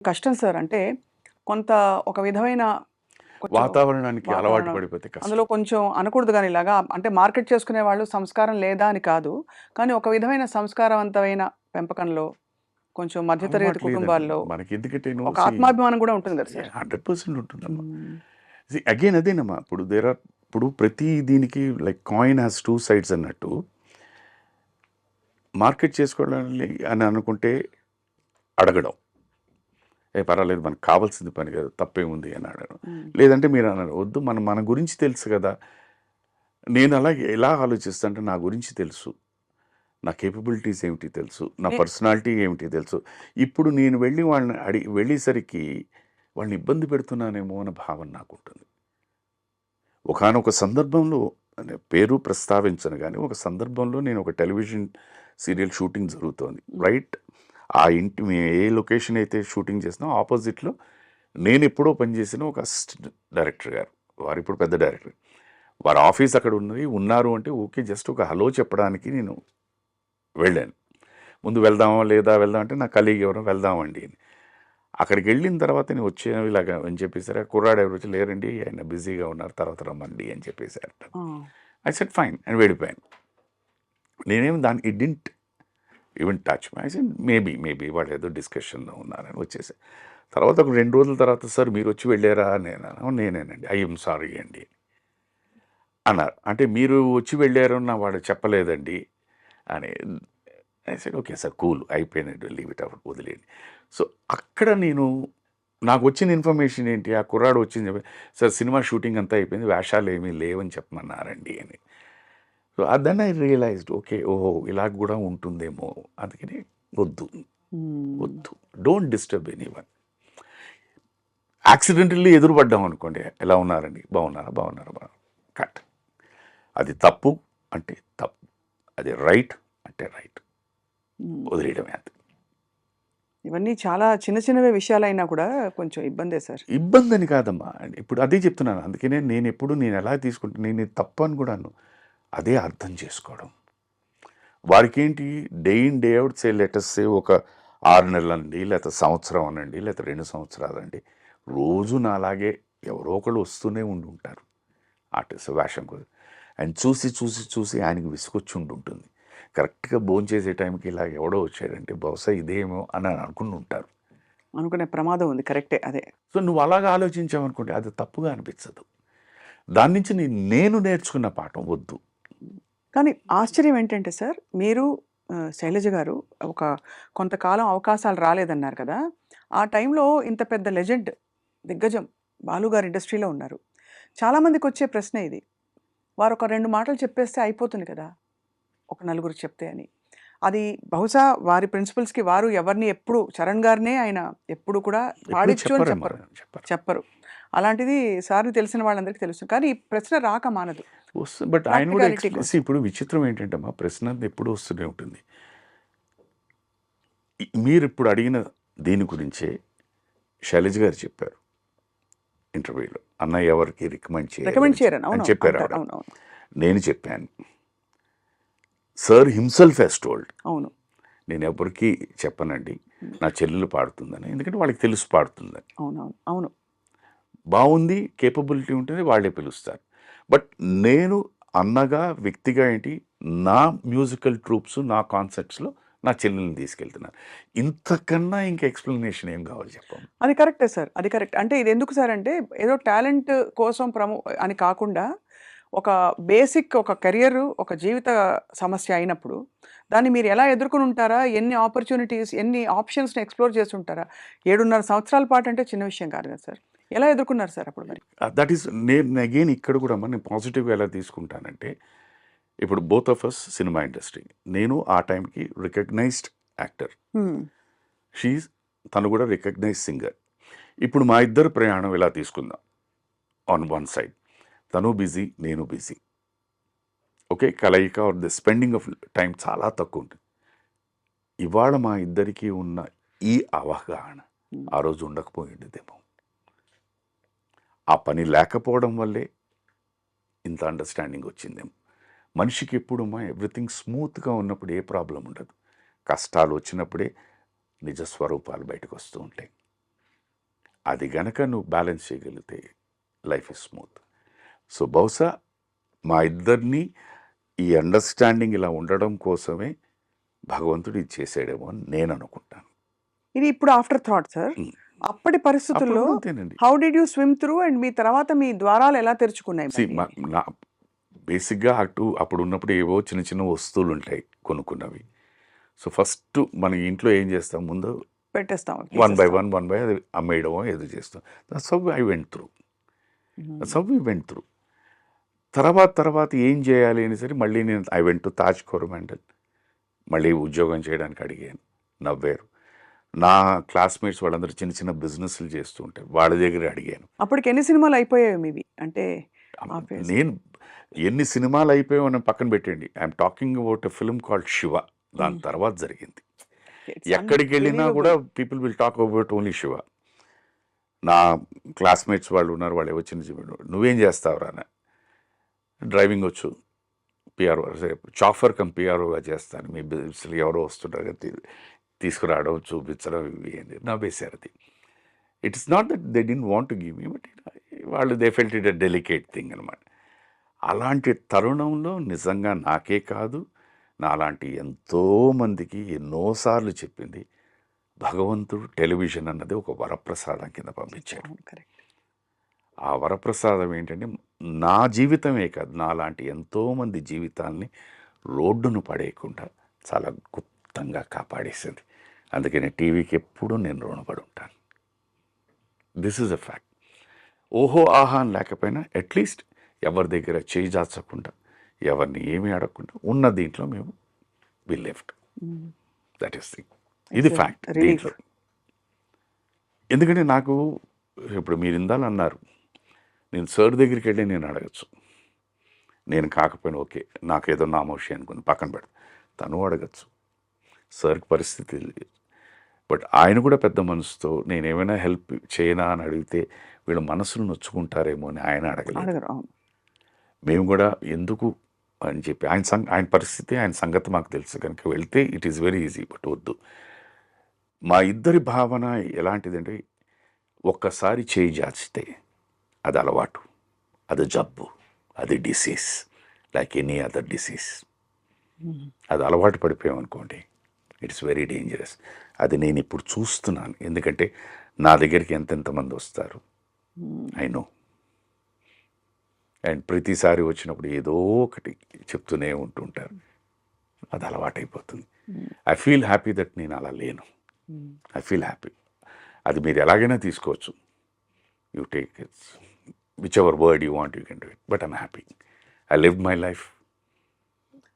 కష్టం సార్. అంటే కొంత ఒక విధమైన కొంచెం వాతావరణానికి అలవాటు వాతావరణం పడిపోతే అందులో కష్టం. కొంచెం అనకూడదు గానీ ఇలాగా అంటే మార్కెట్ చేసుకునేవాళ్ళు సంస్కారం లేదా అని కాదు. కానీ ఒక విధమైన సంస్కారవంతమైన పెంపకంలో కొంచెం మధ్య తరగతి అలవాటు లేదండి. కుటుంబాల్లో మనకెందుకంటే ఒక ఆత్మాభిమానం గూడా ఉంటుంది గదా సార్. 100% ఉంటుందమ్మా. హ్మ్. అగైన్ అదేనమ్మా. ఇప్పుడు ఇప్పుడు ప్రతి దీనికి లైక్ కాయిన్ హాస్ 2 సైడ్స్ అన్నట్టు మార్కెట్ చేసుకోవాలని అని అనుకుంటే అడగడం. పర్వాలేదు మనకు కావాల్సింది పని కదా తప్పేముంది అని అడగడం. లేదంటే మీరు అన్నారు వద్దు మన గురించి తెలుసు కదా. నేను అలాగే ఎలా ఆలోచిస్తా అంటే నా గురించి తెలుసు. నా కేపబిలిటీస్ ఏమిటి తెలుసు. నా నే పర్సనాలిటీ ఏమిటి తెలుసు. ఇప్పుడు నేను వెళ్ళి వాళ్ళని వెళ్ళేసరికి వాళ్ళని ఇబ్బంది పెడుతున్నానేమో అన్న భావన నాకుంటుంది. ఒకానొక సందర్భంలో పేరు ప్రస్తావించను కానీ ఒక సందర్భంలో నేను ఒక టెలివిజన్ సీరియల్ షూటింగ్ జరుగుతోంది. రైట్ ఆ ఇంటి మేము ఏ లొకేషన్ అయితే షూటింగ్ చేసినామో ఆపోజిట్లో నేను ఎప్పుడో పనిచేసిన ఒక అసిస్టెంట్ డైరెక్టర్ గారు. వారు ఇప్పుడు పెద్ద డైరెక్టర్. వారి ఆఫీస్ అక్కడ ఉన్నారు అంటే ఓకే జస్ట్ ఒక హలో చెప్పడానికి నేను వెళ్ళాను. ముందు వెళ్దామా లేదా వెళ్దాం అంటే నా కలీగ్ ఎవరో వెళ్దామండి అని. అక్కడికి వెళ్ళిన తర్వాత నేను వచ్చాను ఇలాగా అని చెప్పేసారు. కుర్రాడు ఎవరు వచ్చి లేరండి ఆయన బిజీగా ఉన్నారు తర్వాత రమ్మండి అని చెప్పేసారట. ఐ సెడ్ ఫైన్ అని వెళ్ళిపోయాను. నేనేమి దాన్ని it didn't even touch my. I said maybe వాళ్ళు ఏదో డిస్కషన్లో ఉన్నారని వచ్చేసారు. తర్వాత ఒక 2 రోజుల తర్వాత సార్ మీరు వచ్చి వెళ్ళారా నేనేనండి ఐఎమ్ సారీ అండి అన్నారు. అంటే మీరు వచ్చి వెళ్ళారు నా వాడు చెప్పలేదండి అని. I said okay sir cool అయిపోయినట్టు లీవ్ ఇట్ అవుట్ వదిలేయండి. సో అక్కడ నాకు వచ్చిన ఇన్ఫర్మేషన్ ఏంటి ఆ కుర్రాడు వచ్చింది సార్ సినిమా షూటింగ్ అంతా అయిపోయింది వేషాలు ఏమీ లేవని చెప్పమన్నారండి అని. So then I realised okay ఓహో ఇలా కూడా ఉంటుందేమో అందుకని వద్దు డోంట్ డిస్టర్బ్ ఎనీవన్. యాక్సిడెంటల్లీ ఎదురుపడ్డాం అనుకోండి ఎలా ఉన్నారండి బాగున్నారా కట్. అది తప్పు అంటే తప్పు, అది రైట్ అంటే రైట్, వదిలేయడమే అంతే. ఇవన్నీ చాలా చిన్న చిన్నవే విషయాలైనా కూడా కొంచెం ఇబ్బందే సార్. ఇబ్బంది అని కాదమ్మా. ఇప్పుడు అదే చెప్తున్నాను. అందుకనే నేను ఎలా తీసుకుంటాను నేను ఇది తప్పు అని కూడాను అదే అర్థం చేసుకోవడం. వారికి ఏంటి డే ఇన్ డే అవుట్ లెటర్సే ఒక 6 నెలలండి లేకపోతే సంవత్సరం అనండి లేకపోతే 2 సంవత్సరాలండి రోజు నాలాగే ఎవరో ఒకళ్ళు వస్తూనే ఉంటారు ఆర్టిస్ట్ వేషం కూడా. ఆయన చూసి ఆయనకి విసుకొచ్చి ఉంటుంది. కరెక్ట్గా భోంచేసే టైంకి ఇలా ఎవడో వచ్చాడంటే బహుశా ఇదేమో అని అనుకుని ఉంటారు. అనుకునే ప్రమాదం ఉంది. కరెక్టే అదే. సో నువ్వు అలాగా ఆలోచించావనుకోండి అది తప్పుగా అనిపించదు. దాని నుంచి నేను నేర్చుకున్న పాఠం వద్దు. కానీ ఆశ్చర్యం ఏంటంటే సార్ మీరు శైలజ గారు ఒక కొంతకాలం అవకాశాలు రాలేదన్నారు కదా! ఆ టైంలో ఇంత పెద్ద లెజెండ్ దిగ్గజం బాలు గారు ఇండస్ట్రీలో ఉన్నారు. చాలామందికొచ్చే ప్రశ్నే ఇది. వారొక 2 మాటలు చెప్పేస్తే అయిపోతుంది కదా! ఒక నలుగురికి చెప్తే అని. అది బహుశా వారి ప్రిన్సిపల్స్‌కి వారు ఎవరిని ఎప్పుడు చరణ్ గారినే ఆయన ఎప్పుడు కూడా పాడిచ్చు అని చెప్పరు. చెప్పరు. అలాంటిది సార్‌ని తెలిసిన వాళ్ళందరికీ తెలుసు. కానీ ఈ ప్రశ్న రాక మానదు. వస్తుంది బట్ ఆయన కూడా ప్రాక్టికాలిటీ కోసం. ఇప్పుడు విచిత్రం ఏంటంటే మా ప్రశ్న ఎప్పుడు వస్తూనే ఉంటుంది. మీరు ఇప్పుడు అడిగిన దీని గురించే శైలజ గారు చెప్పారు ఇంటర్వ్యూలో. అన్నయ్య ఎవరికి రికమెండ్ చేయరని అని చెప్పారు ఆవిడ. అవునవును. నేను చెప్పాను సార్ హిమ్సెల్ఫ్ హెస్ టోల్డ్ అవును. నేను ఎవరికి చెప్పనండి నా చెల్లెలు పాడుతుందని. ఎందుకంటే వాళ్ళకి తెలుసు పాడుతుందని. అవును. బాగుంది కేపబిలిటీ ఉంటుంది వాళ్ళే పిలుస్తారు. బట్ నేను అన్నగా వ్యక్తిగా ఏంటి నా మ్యూజికల్ ట్రూప్స్ నా కాన్సెప్ట్స్లో నా చెల్లెల్ని తీసుకెళ్తున్నాను. ఇంతకన్నా ఇంకా ఎక్స్ప్లెనేషన్ ఏం కావాలి చెప్పండి. అది కరెక్టే సార్. అది కరెక్ట్. అంటే ఇది ఎందుకు సార్ అంటే ఏదో టాలెంట్ కోసం అని కాకుండా ఒక బేసిక్ ఒక కెరియర్ ఒక జీవిత సమస్య అయినప్పుడు దాన్ని మీరు ఎలా ఎదుర్కొని ఉంటారా? ఎన్ని ఆపర్చునిటీస్ ఎన్ని ఆప్షన్స్‌ని ఎక్స్‌ప్లోర్ చేసి ఉంటారా? 7.5 సంవత్సరాల పాటు అంటే చిన్న విషయం కాదు కదా సార్. ఎలా ఎదుర్కొన్నారు సార్ అప్పుడు మరి? దట్ ఈస్ నేను అగైన్ ఇక్కడ కూడా నేను పాజిటివ్గా ఎలా తీసుకుంటానంటే ఇప్పుడు both of us cinema industry. నేను ఆ టైంకి రికగ్నైజ్డ్ యాక్టర్, తను కూడా రికగ్నైజ్డ్ సింగర్. ఇప్పుడు మా ఇద్దరు ప్రయాణం ఎలా తీసుకుందాం. ఆన్ వన్ సైడ్ తను బిజీ నేను బిజీ, ఓకే కలయిక or the spending of time చాలా తక్కువ ఉంటుంది. ఇవాళ మా ఇద్దరికి ఉన్న ఈ అవగాహన ఆ రోజు ఉండకపోయిందేమో. ఆ పని లేకపోవడం వల్లే ఇంత అండర్స్టాండింగ్ వచ్చిందేమో. మనిషికి ఎప్పుడు ఎవ్రీథింగ్ స్మూత్గా ఉన్నప్పుడు ఏ ప్రాబ్లం ఉండదు. కష్టాలు వచ్చినప్పుడే నిజ స్వరూపాలు బయటకు వస్తూ ఉంటాయి. అది గనక నువ్వు బ్యాలెన్స్ చేయగలిగితే లైఫ్ ఇస్ స్మూత్. సో బహుశా మా ఇద్దరిని ఈ అండర్స్టాండింగ్ ఇలా ఉండడం కోసమే భగవంతుడు ఇది చేసాడేమో అని నేను అనుకుంటాను. ఇది ఇప్పుడు ఆఫ్టర్ థాట్ సార్. ఉమ్. అప్పటి పరిస్థితుల్లో అప్పుడు అంతేనండి. How did you swim through and మీ తర్వాత మీ ద్వారాలు ఎలా తెరుచుకున్నాయి See, మళ్ళీ? నా బేసిక్గా అప్పుడు ఉన్నప్పుడు ఏవో చిన్న చిన్న వస్తువులు ఉంటాయి కొనుక్కున్నవి. సో ఫస్ట్ మన ఇంట్లో ఏం చేస్తాం, ముందు పెట్టేస్తాం, వన్ బై తీసేస్తాం. వన్ అది అమ్మేయడమో ఏదో చేస్తాం. That's how I went through. That's how we went through. తర్వాత ఏం చేయాలి అని సరే మళ్ళీ నేను I went to Taj Coromandel. మళ్ళీ ఉద్యోగం చేయడానికి అడిగాను, నవ్వారు. నా క్లాస్మేట్స్ వాళ్ళందరూ చిన్న చిన్న బిజినెస్లు చేస్తూ ఉంటారు, వాళ్ళ దగ్గర అడిగాను. అప్పటికి ఎన్ని సినిమాలు అయిపోయాయి మీవి? అంటే ఆ phase. నేను ఎన్ని సినిమాలు అయిపోయావు అని పక్కన పెట్టండి. I'm talking about a film called Shiva. దాని తర్వాత జరిగింది. It's ఎక్కడికి వెళ్ళినా కూడా people will talk about only Shiva. నా క్లాస్మేట్స్ వాళ్ళు ఉన్నారు, వాళ్ళు వచ్చిన నువ్వేం చేస్తావురా అని. డ్రైవింగ్ వచ్చు, పిఆర్ఓ చాఫర్ కమ్ పిఆర్ఓగా చేస్తాను, మీ బిజినెస్లు ఎవరో వస్తుంటారు కదా తీసుకురావడం చూపించడం ఇవి అని నవ్వేశారు. అది it is not that they didn't want to give me, but వాళ్ళు they felt it a delicate thing అనమాట. అలాంటి తరుణంలో నిజంగా నాకే కాదు, నాలాంటి ఎంతోమందికి ఎన్నోసార్లు చెప్పింది భగవంతుడు టెలివిజన్ అన్నది ఒక వరప్రసాదం కింద పంపించాడు. కరెక్ట్. ఆ వరప్రసాదం ఏంటంటే నా జీవితమే కాదు, నాలాంటి ఎంతోమంది జీవితాల్ని రోడ్డును పడేయకుండా చాలా గుప్తంగా కాపాడేసింది. అందుకని టీవీకి ఎప్పుడూ నేను రుణపడి ఉంటాను. This is a fact. ఓహో ఆహా అని లేకపోయినా అట్లీస్ట్ ఎవరి దగ్గర చేయి జాచకుండా, ఎవరిని ఏమీ అడగకుండా ఉన్న దీంట్లో మేము వి లెఫ్ట్. That is thing. ఇది ఫ్యాక్ట్ దీంట్లో. ఎందుకంటే నాకు ఇప్పుడు మీరు ఇందాలు అన్నారు, నేను సార్ దగ్గరికి వెళ్ళి నేను అడగచ్చు, నేను కాకపోయినా ఓకే నాకేదో నామోషి అనుకుని పక్కన పెడతా, తను అడగచ్చు. సార్కి పరిస్థితి తెలియదు, బట్ ఆయన కూడా పెద్ద మనసుతో నేను ఏమైనా హెల్ప్ చేయనా అని అడిగితే వీళ్ళ మనసులు నొచ్చుకుంటారేమో అని ఆయన అడగలేదు. అడగరు, అవును. మేము కూడా ఎందుకు అని చెప్పి ఆయన పరిస్థితి, ఆయన సంగతి మాకు తెలుసు కనుక వెళ్తే it is very easy. But వద్దు. మా ఇద్దరి భావన ఎలాంటిదంటే, ఒక్కసారి చేయి జాచితే అది అలవాటు, అది జబ్బు, అది disease, like any other disease. అది అలవాటు పడిపోయామనుకోండి, ఇట్స్ వెరీ డేంజరస్. అది నేను ఇప్పుడు చూస్తున్నాను. ఎందుకంటే నా దగ్గరికి ఎంతెంతమంది వస్తారు, ఐ నో. అండ్ ప్రతిసారి వచ్చినప్పుడు ఏదో ఒకటి చెప్తూనే ఉంటుంటారు, అది అలవాటైపోతుంది. ఐ ఫీల్ హ్యాపీ దట్ నేను అలా లేను. I feel happy. అది మీరు ఎలాగైనా తీసుకోవచ్చు, you take its which ever word you want, you can do it, but I'm happy. I live my life